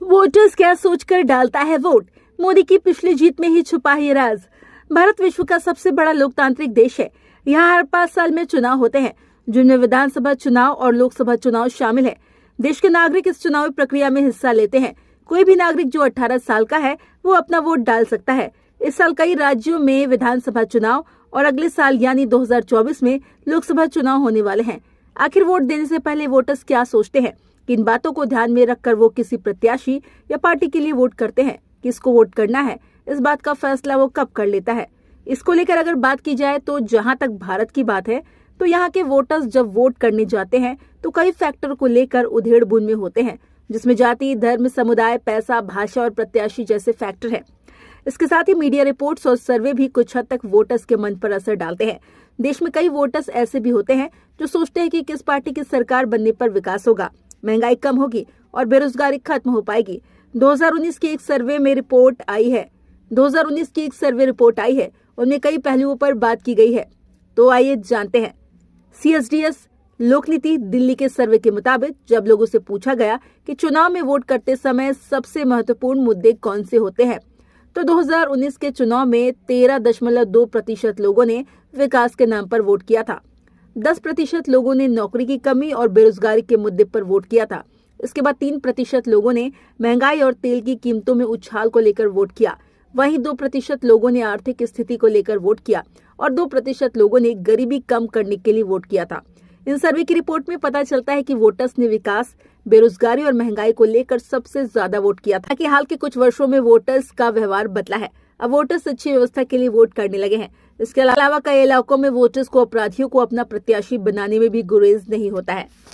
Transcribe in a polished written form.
Voters क्या सोचकर डालता है वोट? मोदी की पिछली जीत में ही छुपा है ये राज। भारत विश्व का सबसे बड़ा लोकतांत्रिक देश है। यहाँ हर 5 साल में चुनाव होते हैं, जिनमें विधानसभा चुनाव और लोकसभा चुनाव शामिल है। देश के नागरिक इस चुनावी प्रक्रिया में हिस्सा लेते हैं। कोई भी नागरिक जो 18 साल का है वो अपना वोट डाल सकता है। इस साल कई राज्यों में विधानसभा चुनाव और अगले साल यानी 2024 में लोकसभा चुनाव होने वाले हैं। आखिर वोट देने से पहले वोटर्स क्या सोचते हैं? किन बातों को ध्यान में रखकर वो किसी प्रत्याशी या पार्टी के लिए वोट करते हैं? किसको वोट करना है, इस बात का फैसला वो कब कर लेता है? इसको लेकर अगर बात की जाए तो जहां तक भारत की बात है तो यहाँ के वोटर्स जब वोट करने जाते हैं तो कई फैक्टर को लेकर उधेड़-बुन में होते हैं, जिसमें जाति, धर्म, समुदाय, पैसा, भाषा और प्रत्याशी जैसे फैक्टर हैं। इसके साथ ही मीडिया रिपोर्ट्स और सर्वे भी कुछ हद तक वोटर्स के मन पर असर डालते हैं। देश में कई वोटर्स ऐसे भी होते हैं जो सोचते हैं कि किस पार्टी की सरकार बनने पर विकास होगा, महंगाई कम होगी और बेरोजगारी खत्म हो पाएगी। 2019 की एक सर्वे रिपोर्ट आई है, उनमें कई पहलुओं पर बात की गई है। तो आइए जानते हैं। CSDS लोकनीति दिल्ली के सर्वे के मुताबिक जब लोगों से पूछा गया कि चुनाव में वोट करते समय सबसे महत्वपूर्ण मुद्दे कौन से होते हैं, तो 2019 के चुनाव में 13.2% लोगों ने विकास के नाम पर वोट किया था। 10% लोगों ने नौकरी की कमी और बेरोजगारी के मुद्दे पर वोट किया था। इसके बाद 3% लोगों ने महंगाई और तेल की कीमतों में उछाल को लेकर वोट किया। वहीं 2% लोगों ने आर्थिक स्थिति को लेकर वोट किया और 2% लोगों ने गरीबी कम करने के लिए वोट किया था। इन सर्वे की रिपोर्ट में पता चलता है कि वोटर्स ने विकास, बेरोजगारी और महंगाई को लेकर सबसे ज्यादा वोट किया था। कि हाल के कुछ वर्षों में वोटर्स का व्यवहार बदला है। अब वोटर्स अच्छी व्यवस्था के लिए वोट करने लगे हैं। इसके अलावा कई इलाकों में वोटर्स को अपराधियों को अपना प्रत्याशी बनाने में भी गुरेज नहीं होता है।